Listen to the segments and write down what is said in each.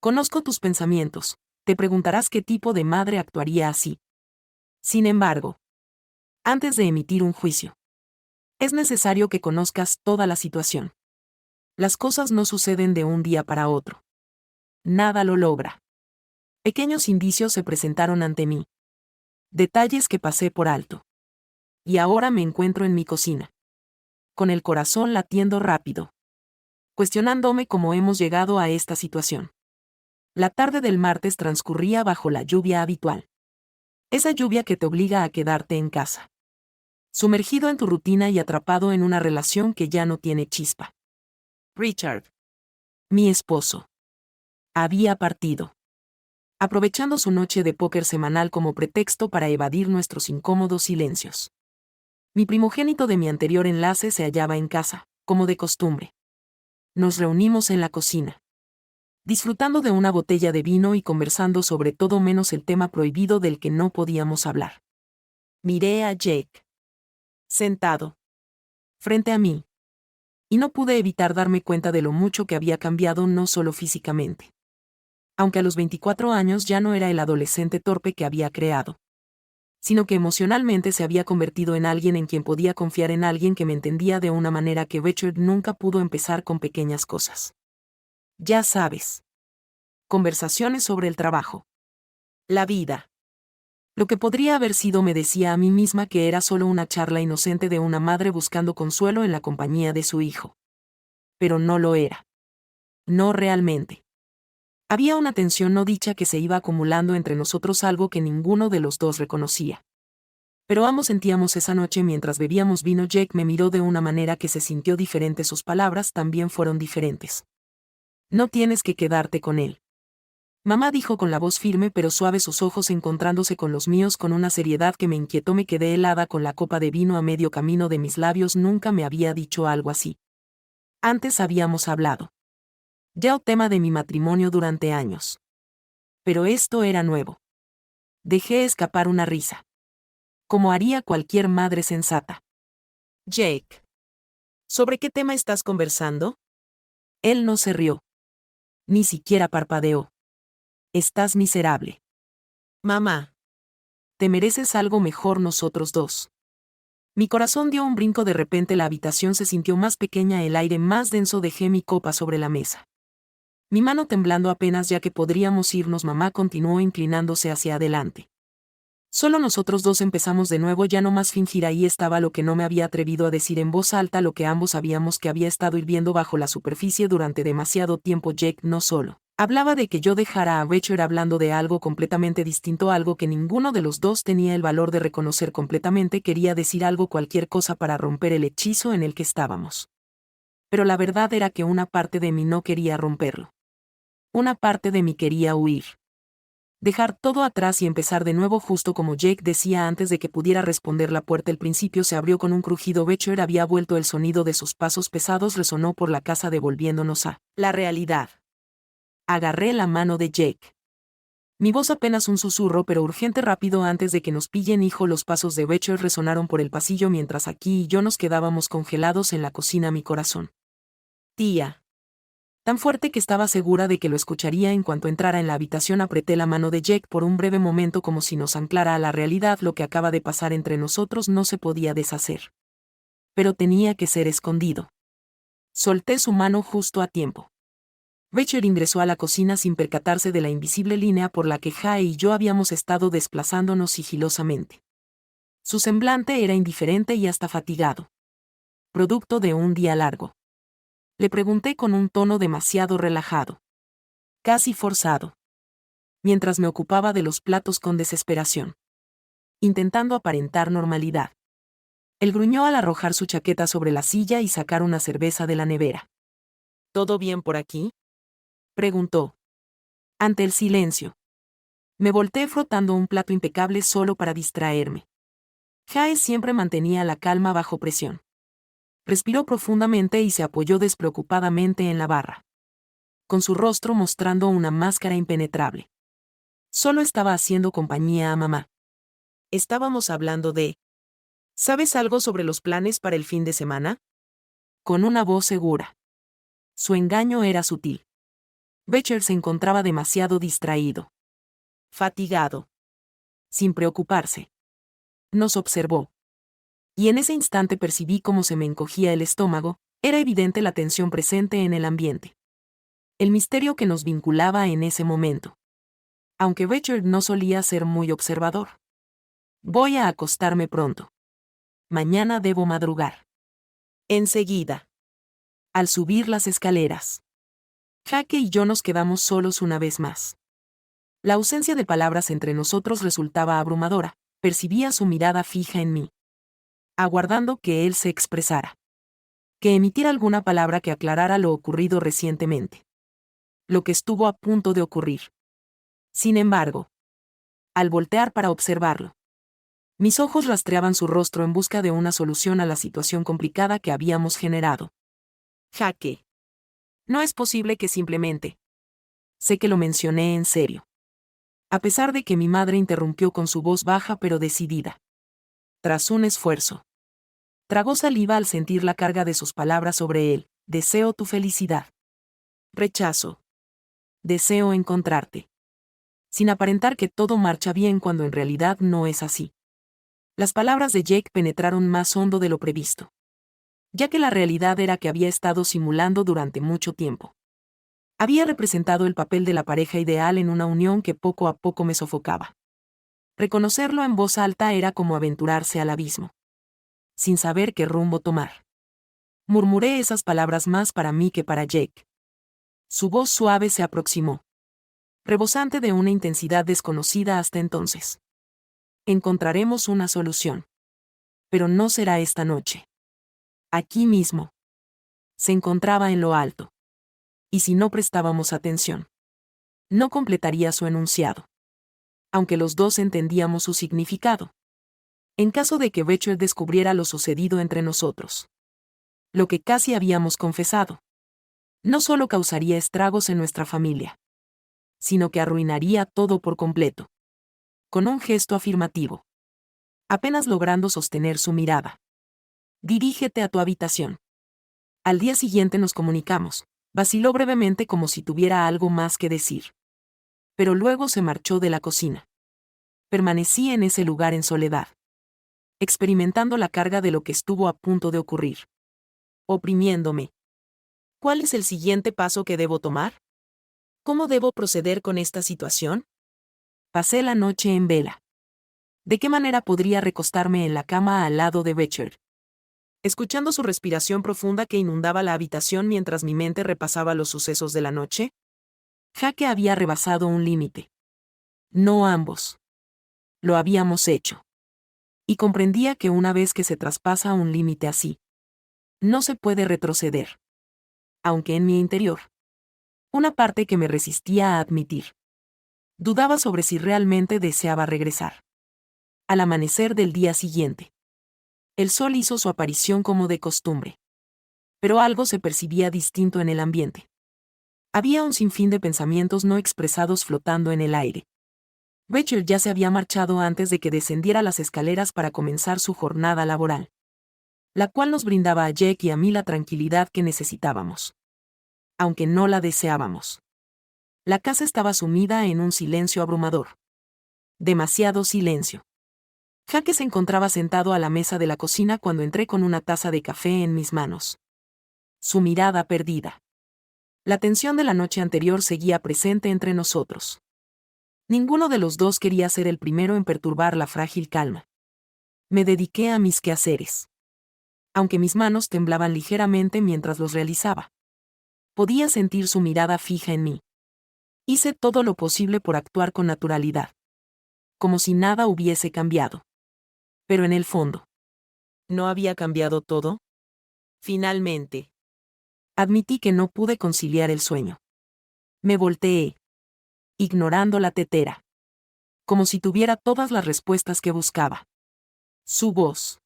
Conozco tus pensamientos, te preguntarás qué tipo de madre actuaría así. Sin embargo, antes de emitir un juicio, es necesario que conozcas toda la situación. Las cosas no suceden de un día para otro. Nada lo logra. Pequeños indicios se presentaron ante mí. Detalles que pasé por alto. Y ahora me encuentro en mi cocina. Con el corazón latiendo rápido. Cuestionándome cómo hemos llegado a esta situación. La tarde del martes transcurría bajo la lluvia habitual. Esa lluvia que te obliga a quedarte en casa. Sumergido en tu rutina y atrapado en una relación que ya no tiene chispa. Richard, mi esposo, había partido. Aprovechando su noche de póker semanal como pretexto para evadir nuestros incómodos silencios. Mi primogénito de mi anterior enlace se hallaba en casa, como de costumbre. Nos reunimos en la cocina. Disfrutando de una botella de vino y conversando sobre todo menos el tema prohibido del que no podíamos hablar. Miré a Jake. Sentado. Frente a mí. Y no pude evitar darme cuenta de lo mucho que había cambiado no solo físicamente. Aunque a los 24 años ya no era el adolescente torpe que había creado. Sino que emocionalmente se había convertido en alguien en quien podía confiar, en alguien que me entendía de una manera que Richard nunca pudo, empezar con pequeñas cosas. Ya sabes. Conversaciones sobre el trabajo. La vida. Lo que podría haber sido, me decía a mí misma que era solo una charla inocente de una madre buscando consuelo en la compañía de su hijo. Pero no lo era. No realmente. Había una tensión no dicha que se iba acumulando entre nosotros, algo que ninguno de los dos reconocía. Pero ambos sentíamos esa noche mientras bebíamos vino. Jake me miró de una manera que se sintió diferente, sus palabras también fueron diferentes. No tienes que quedarte con él. Mamá dijo con la voz firme pero suave, sus ojos encontrándose con los míos con una seriedad que me inquietó. Me quedé helada con la copa de vino a medio camino de mis labios. Nunca me había dicho algo así. Antes habíamos hablado. Ya el tema de mi matrimonio durante años. Pero esto era nuevo. Dejé escapar una risa. Como haría cualquier madre sensata. Jake. ¿Sobre qué tema estás conversando? Él no se rió. Ni siquiera parpadeó. Estás miserable. Mamá. Te mereces algo mejor, nosotros dos. Mi corazón dio un brinco. De repente la habitación se sintió más pequeña, el aire más denso. Dejé mi copa sobre la mesa. Mi mano temblando apenas ya que podríamos irnos. Mamá continuó inclinándose hacia adelante. Solo nosotros dos, empezamos de nuevo, ya no más fingir. Ahí estaba lo que no me había atrevido a decir en voz alta, lo que ambos sabíamos, que había estado hirviendo bajo la superficie durante demasiado tiempo. Jake no solo hablaba de que yo dejara a Richard, hablando de algo completamente distinto, algo que ninguno de los dos tenía el valor de reconocer completamente. Quería decir algo, cualquier cosa para romper el hechizo en el que estábamos. Pero la verdad era que una parte de mí no quería romperlo. Una parte de mí quería huir. Dejar todo atrás y empezar de nuevo, justo como Jake decía. Antes de que pudiera responder, la puerta al principio se abrió con un crujido. Richard había vuelto. El sonido de sus pasos pesados resonó por la casa, devolviéndonos a la realidad. Agarré la mano de Jake. Mi voz apenas un susurro, pero urgente, rápido, antes de que nos pillen, hijo. Los pasos de Richard resonaron por el pasillo mientras aquí y yo nos quedábamos congelados en la cocina. Mi corazón. Tía. Tan fuerte que estaba segura de que lo escucharía en cuanto entrara en la habitación. Apreté la mano de Jake por un breve momento, como si nos anclara a la realidad. Lo que acaba de pasar entre nosotros no se podía deshacer. Pero tenía que ser escondido. Solté su mano justo a tiempo. Richard ingresó a la cocina sin percatarse de la invisible línea por la que Jae y yo habíamos estado desplazándonos sigilosamente. Su semblante era indiferente y hasta fatigado. Producto de un día largo. Le pregunté con un tono demasiado relajado. Casi forzado. Mientras me ocupaba de los platos con desesperación. Intentando aparentar normalidad. Él gruñó al arrojar su chaqueta sobre la silla y sacar una cerveza de la nevera. ¿Todo bien por aquí?, preguntó. Ante el silencio. Me volteé frotando un plato impecable solo para distraerme. Jae siempre mantenía la calma bajo presión. Respiró profundamente y se apoyó despreocupadamente en la barra. Con su rostro mostrando una máscara impenetrable. Solo estaba haciendo compañía a mamá. Estábamos hablando de... ¿Sabes algo sobre los planes para el fin de semana? Con una voz segura. Su engaño era sutil. Becher se encontraba demasiado distraído. Fatigado. Sin preocuparse. Nos observó. Y en ese instante percibí cómo se me encogía el estómago, era evidente la tensión presente en el ambiente. El misterio que nos vinculaba en ese momento. Aunque Becher no solía ser muy observador. Voy a acostarme pronto. Mañana debo madrugar. Enseguida. Al subir las escaleras. Jake y yo nos quedamos solos una vez más. La ausencia de palabras entre nosotros resultaba abrumadora, percibía su mirada fija en mí. Aguardando que él se expresara. Que emitiera alguna palabra que aclarara lo ocurrido recientemente. Lo que estuvo a punto de ocurrir. Sin embargo, al voltear para observarlo, mis ojos rastreaban su rostro en busca de una solución a la situación complicada que habíamos generado. Jake. No es posible que simplemente. Sé que lo mencioné en serio. A pesar de que mi madre interrumpió con su voz baja pero decidida. Tras un esfuerzo. Tragó saliva al sentir la carga de sus palabras sobre él. Deseo tu felicidad. Rechazo. Deseo encontrarte. Sin aparentar que todo marcha bien cuando en realidad no es así. Las palabras de Jake penetraron más hondo de lo previsto. Ya que la realidad era que había estado simulando durante mucho tiempo. Había representado el papel de la pareja ideal en una unión que poco a poco me sofocaba. Reconocerlo en voz alta era como aventurarse al abismo. Sin saber qué rumbo tomar. Murmuré esas palabras más para mí que para Jake. Su voz suave se aproximó. Rebosante de una intensidad desconocida hasta entonces. Encontraremos una solución. Pero no será esta noche. Aquí mismo. Se encontraba en lo alto. Y si no prestábamos atención, no completaría su enunciado. Aunque los dos entendíamos su significado. En caso de que Becher descubriera lo sucedido entre nosotros. Lo que casi habíamos confesado. No solo causaría estragos en nuestra familia, sino que arruinaría todo por completo. Con un gesto afirmativo. Apenas logrando sostener su mirada. Dirígete a tu habitación. Al día siguiente nos comunicamos. Vaciló brevemente como si tuviera algo más que decir. Pero luego se marchó de la cocina. Permanecí en ese lugar en soledad. Experimentando la carga de lo que estuvo a punto de ocurrir. Oprimiéndome. ¿Cuál es el siguiente paso que debo tomar? ¿Cómo debo proceder con esta situación? Pasé la noche en vela. ¿De qué manera podría recostarme en la cama al lado de Becher? Escuchando su respiración profunda que inundaba la habitación mientras mi mente repasaba los sucesos de la noche. Jake había rebasado un límite. No ambos. Lo habíamos hecho. Y comprendía que una vez que se traspasa un límite así, no se puede retroceder. Aunque en mi interior, una parte que me resistía a admitir. Dudaba sobre si realmente deseaba regresar. Al amanecer del día siguiente. El sol hizo su aparición como de costumbre. Pero algo se percibía distinto en el ambiente. Había un sinfín de pensamientos no expresados flotando en el aire. Becher ya se había marchado antes de que descendiera las escaleras para comenzar su jornada laboral. La cual nos brindaba a Jake y a mí la tranquilidad que necesitábamos. Aunque no la deseábamos. La casa estaba sumida en un silencio abrumador. Demasiado silencio. Jake se encontraba sentado a la mesa de la cocina cuando entré con una taza de café en mis manos. Su mirada perdida. La tensión de la noche anterior seguía presente entre nosotros. Ninguno de los dos quería ser el primero en perturbar la frágil calma. Me dediqué a mis quehaceres. Aunque mis manos temblaban ligeramente mientras los realizaba. Podía sentir su mirada fija en mí. Hice todo lo posible por actuar con naturalidad. Como si nada hubiese cambiado. Pero en el fondo. ¿No había cambiado todo? Finalmente. Admití que no pude conciliar el sueño. Me volteé. Ignorando la tetera. Como si tuviera todas las respuestas que buscaba. Su voz.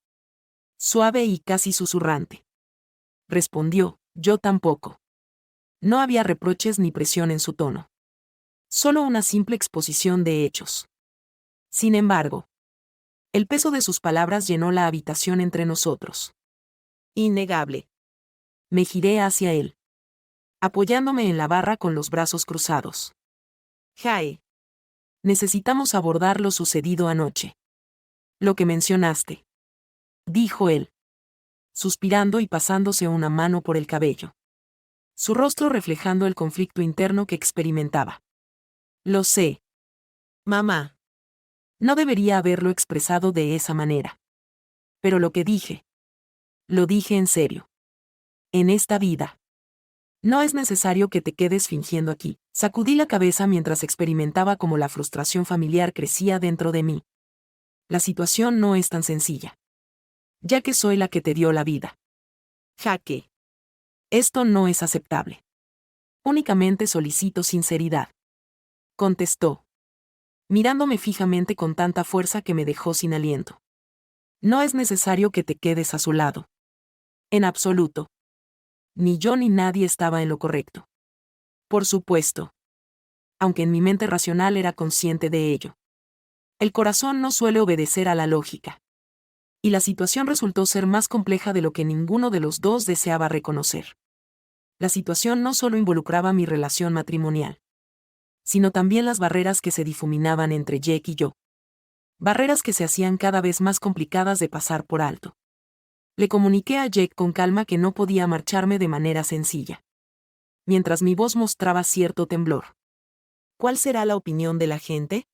Suave y casi susurrante. Respondió, yo tampoco. No había reproches ni presión en su tono. Solo una simple exposición de hechos. Sin embargo, el peso de sus palabras llenó la habitación entre nosotros. Innegable. Me giré hacia él. apoyándome en la barra con los brazos cruzados. Jae. Necesitamos abordar lo sucedido anoche. Lo que mencionaste. Dijo él, suspirando y pasándose una mano por el cabello. Su rostro reflejando el conflicto interno que experimentaba. Lo sé. Mamá. No debería haberlo expresado de esa manera. Pero lo que dije. Lo dije en serio. En esta vida. No es necesario que te quedes fingiendo aquí. Sacudí la cabeza mientras experimentaba cómo la frustración familiar crecía dentro de mí. La situación no es tan sencilla. Ya que soy la que te dio la vida. Jaque. Esto no es aceptable. Únicamente solicito sinceridad. Contestó, mirándome fijamente con tanta fuerza que me dejó sin aliento. No es necesario que te quedes a su lado. En absoluto. Ni yo ni nadie estaba en lo correcto. Por supuesto. Aunque en mi mente racional era consciente de ello. El corazón no suele obedecer a la lógica. Y la situación resultó ser más compleja de lo que ninguno de los dos deseaba reconocer. La situación no solo involucraba mi relación matrimonial, sino también las barreras que se difuminaban entre Jake y yo. Barreras que se hacían cada vez más complicadas de pasar por alto. Le comuniqué a Jake con calma que no podía marcharme de manera sencilla. Mientras mi voz mostraba cierto temblor. ¿Cuál será la opinión de la gente?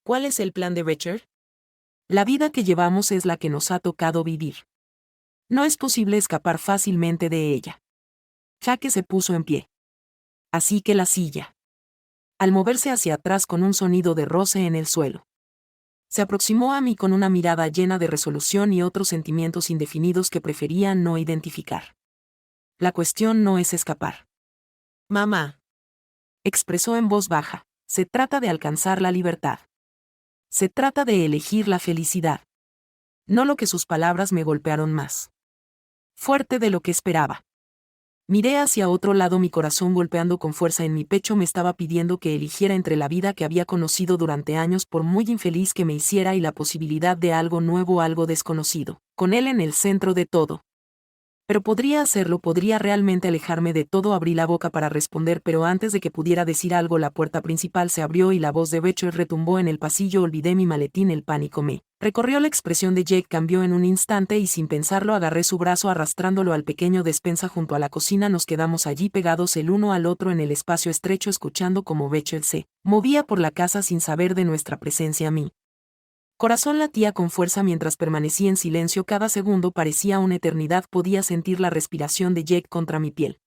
¿Cuál es el plan de Richard? La vida que llevamos es la que nos ha tocado vivir. No es posible escapar fácilmente de ella. Jaque se puso en pie. Así que la silla. Al moverse hacia atrás con un sonido de roce en el suelo. Se aproximó a mí con una mirada llena de resolución y otros sentimientos indefinidos que prefería no identificar. La cuestión no es escapar. Mamá. Expresó en voz baja, se trata de alcanzar la libertad. Se trata de elegir la felicidad. No lo que sus palabras me golpearon más. Fuerte de lo que esperaba. Miré hacia otro lado, mi corazón golpeando con fuerza en mi pecho me estaba pidiendo que eligiera entre la vida que había conocido durante años por muy infeliz que me hiciera y la posibilidad de algo nuevo, algo desconocido, con él en el centro de todo. Pero podría hacerlo, podría realmente alejarme de todo. Abrí la boca para responder, pero antes de que pudiera decir algo la puerta principal se abrió y la voz de Becher retumbó en el pasillo. Olvidé mi maletín, el pánico me recorrió. La expresión de Jake cambió en un instante y sin pensarlo agarré su brazo arrastrándolo al pequeño despensa junto a la cocina. Nos quedamos allí pegados el uno al otro en el espacio estrecho escuchando cómo Becher se movía por la casa sin saber de nuestra presencia. Mi corazón latía con fuerza mientras permanecí en silencio. Cada segundo parecía una eternidad. Podía sentir la respiración de Jake contra mi piel.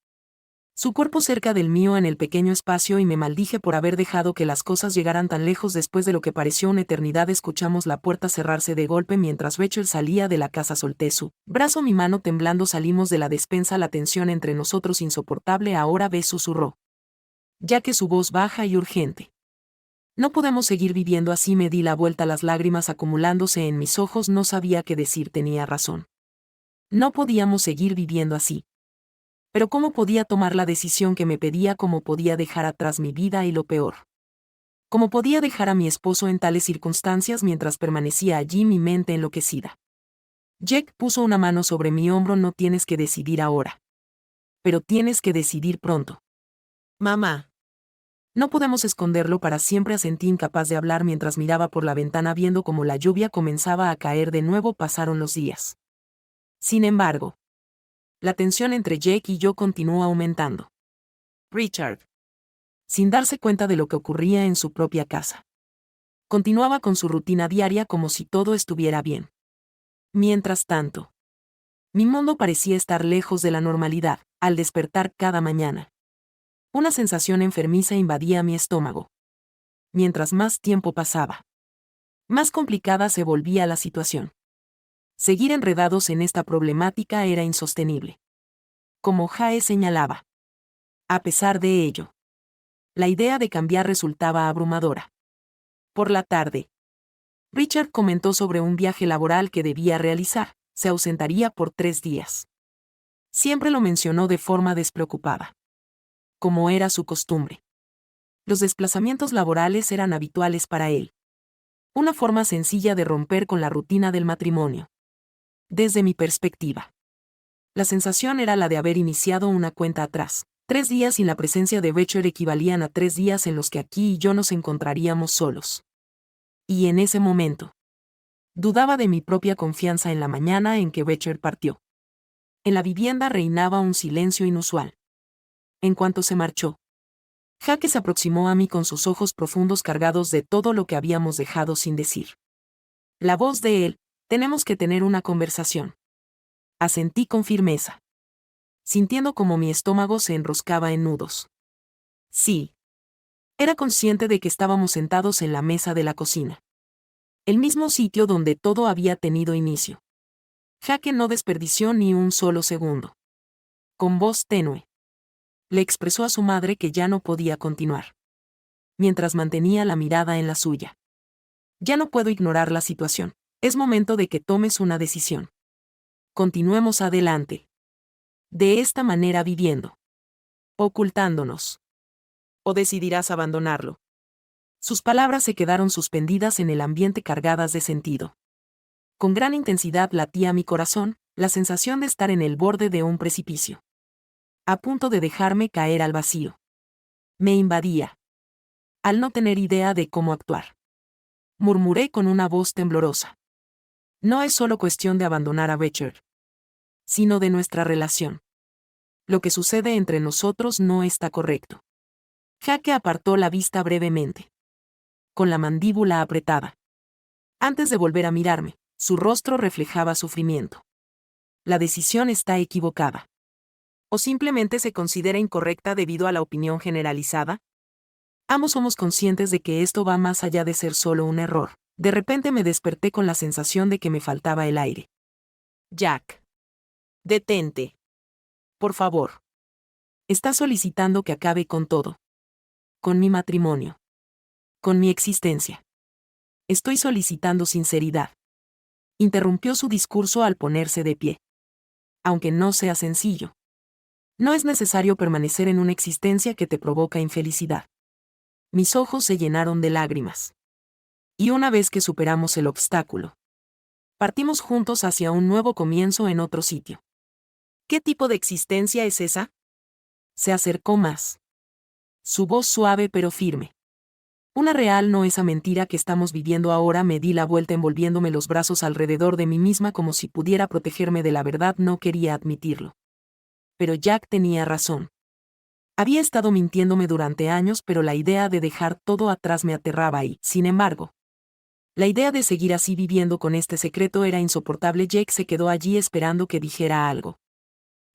Su cuerpo cerca del mío en el pequeño espacio y me maldije por haber dejado que las cosas llegaran tan lejos. Después de lo que pareció una eternidad escuchamos la puerta cerrarse de golpe mientras Rachel salía de la casa. Solté su brazo, mi mano temblando. Salimos de la despensa, la tensión entre nosotros insoportable. Ahora ves, susurró, ya que su voz baja y urgente. No podemos seguir viviendo así. Me di la vuelta, las lágrimas acumulándose en mis ojos. No sabía qué decir. Tenía razón. No podíamos seguir viviendo así. Pero ¿cómo podía tomar la decisión que me pedía? ¿Cómo podía dejar atrás mi vida y lo peor? ¿Cómo podía dejar a mi esposo en tales circunstancias mientras permanecía allí, mi mente enloquecida? Jake puso una mano sobre mi hombro. No tienes que decidir ahora. Pero tienes que decidir pronto. Mamá. No podemos esconderlo para siempre. Asentí, incapaz de hablar mientras miraba por la ventana viendo cómo la lluvia comenzaba a caer de nuevo. Pasaron los días. Sin embargo, la tensión entre Jake y yo continuó aumentando. Richard, sin darse cuenta de lo que ocurría en su propia casa, continuaba con su rutina diaria como si todo estuviera bien. Mientras tanto, mi mundo parecía estar lejos de la normalidad. Al despertar cada mañana, una sensación enfermiza invadía mi estómago. Mientras más tiempo pasaba, más complicada se volvía la situación. Seguir enredados en esta problemática era insostenible. Como Jae señalaba. A pesar de ello, la idea de cambiar resultaba abrumadora. Por la tarde, Richard comentó sobre un viaje laboral que debía realizar. Se ausentaría por 3 días. Siempre lo mencionó de forma despreocupada, como era su costumbre. Los desplazamientos laborales eran habituales para él. Una forma sencilla de romper con la rutina del matrimonio. Desde mi perspectiva, la sensación era la de haber iniciado una cuenta atrás. 3 días sin la presencia de Becher equivalían a 3 días en los que aquí y yo nos encontraríamos solos. Y en ese momento, dudaba de mi propia confianza en la mañana en que Becher partió. En la vivienda reinaba un silencio inusual. En cuanto se marchó, Jake se aproximó a mí con sus ojos profundos cargados de todo lo que habíamos dejado sin decir. La voz de él: tenemos que tener una conversación. Asentí con firmeza, sintiendo como mi estómago se enroscaba en nudos. Sí. Era consciente de que estábamos sentados en la mesa de la cocina. El mismo sitio donde todo había tenido inicio. Jake no desperdició ni un solo segundo. Con voz tenue, le expresó a su madre que ya no podía continuar, mientras mantenía la mirada en la suya. Ya no puedo ignorar la situación. Es momento de que tomes una decisión. Continuemos adelante. De esta manera viviendo. Ocultándonos. ¿O decidirás abandonarlo? Sus palabras se quedaron suspendidas en el ambiente cargadas de sentido. Con gran intensidad latía mi corazón, la sensación de estar en el borde de un precipicio. A punto de dejarme caer al vacío. Me invadía. Al no tener idea de cómo actuar. Murmuré con una voz temblorosa. No es solo cuestión de abandonar a Becher, sino de nuestra relación. Lo que sucede entre nosotros no está correcto. Jake apartó la vista brevemente, con la mandíbula apretada. Antes de volver a mirarme, su rostro reflejaba sufrimiento. La decisión está equivocada. ¿O simplemente se considera incorrecta debido a la opinión generalizada? Ambos somos conscientes de que esto va más allá de ser solo un error. De repente me desperté con la sensación de que me faltaba el aire. Jack. Detente. Por favor. Estás solicitando que acabe con todo. Con mi matrimonio. Con mi existencia. Estoy solicitando sinceridad. Interrumpió su discurso al ponerse de pie. Aunque no sea sencillo. No es necesario permanecer en una existencia que te provoca infelicidad. Mis ojos se llenaron de lágrimas. Y una vez que superamos el obstáculo, partimos juntos hacia un nuevo comienzo en otro sitio. ¿Qué tipo de existencia es esa? Se acercó más. Su voz suave pero firme. Una real, no esa mentira que estamos viviendo ahora. Me di la vuelta envolviéndome los brazos alrededor de mí misma como si pudiera protegerme de la verdad. No quería admitirlo. Pero Jack tenía razón. Había estado mintiéndome durante años, pero la idea de dejar todo atrás me aterraba y, sin embargo, la idea de seguir así viviendo con este secreto era insoportable. Jake se quedó allí esperando que dijera algo.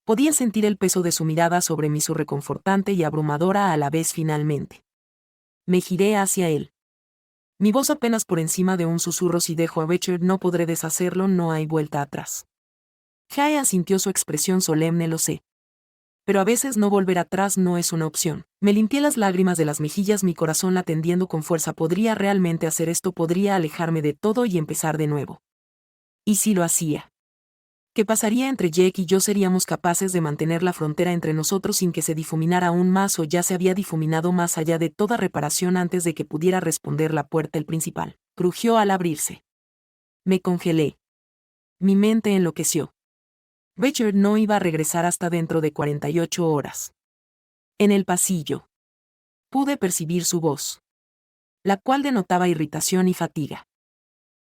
Podía sentir el peso de su mirada sobre mí, su reconfortante y abrumadora a la vez. Finalmente me giré hacia él. Mi voz apenas por encima de un susurro: si dejo a Becher no podré deshacerlo, no hay vuelta atrás. Jake asintió, su expresión solemne. Lo sé. Pero a veces no volver atrás no es una opción. Me limpié las lágrimas de las mejillas, mi corazón latendiendo con fuerza. ¿Podría realmente hacer esto? ¿Podría alejarme de todo y empezar de nuevo? ¿Y si lo hacía? ¿Qué pasaría entre Jake y yo? ¿Seríamos capaces de mantener la frontera entre nosotros sin que se difuminara aún más, o ya se había difuminado más allá de toda reparación? Antes de que pudiera responder, la puerta, el principal, crujió al abrirse. Me congelé. Mi mente enloqueció. Becher no iba a regresar hasta dentro de 48 horas. En el pasillo, pude percibir su voz, la cual denotaba irritación y fatiga.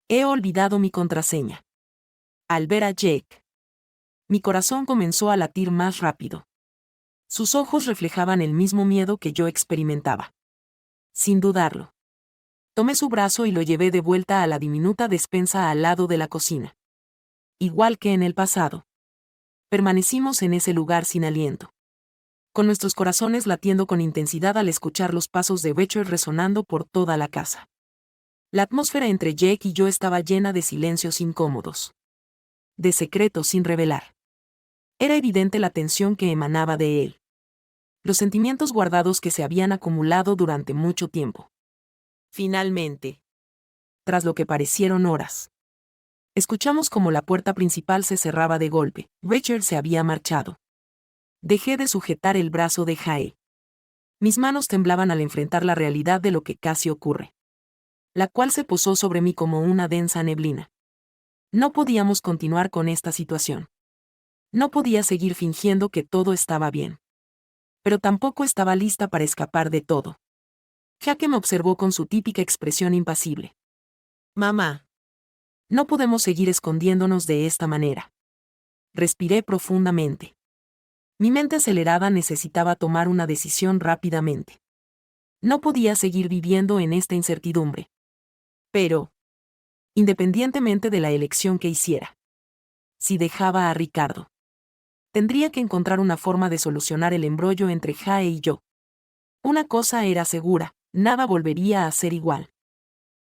He olvidado mi contraseña. Al ver a Jake, mi corazón comenzó a latir más rápido. Sus ojos reflejaban el mismo miedo que yo experimentaba. Sin dudarlo, tomé su brazo y lo llevé de vuelta a la diminuta despensa al lado de la cocina. Igual que en el pasado, permanecimos en ese lugar sin aliento, con nuestros corazones latiendo con intensidad al escuchar los pasos de Becher resonando por toda la casa. La atmósfera entre Jake y yo estaba llena de silencios incómodos, de secretos sin revelar. Era evidente la tensión que emanaba de él, los sentimientos guardados que se habían acumulado durante mucho tiempo. Finalmente, tras lo que parecieron horas, escuchamos como la puerta principal se cerraba de golpe. Becher se había marchado. Dejé de sujetar el brazo de Jake. Mis manos temblaban al enfrentar la realidad de lo que casi ocurre, la cual se posó sobre mí como una densa neblina. No podíamos continuar con esta situación. No podía seguir fingiendo que todo estaba bien. Pero tampoco estaba lista para escapar de todo. Jake me observó con su típica expresión impasible. Mamá. No podemos seguir escondiéndonos de esta manera. Respiré profundamente. Mi mente acelerada necesitaba tomar una decisión rápidamente. No podía seguir viviendo en esta incertidumbre. Pero, independientemente de la elección que hiciera, si dejaba a Ricardo, tendría que encontrar una forma de solucionar el embrollo entre Jae y yo. Una cosa era segura, nada volvería a ser igual.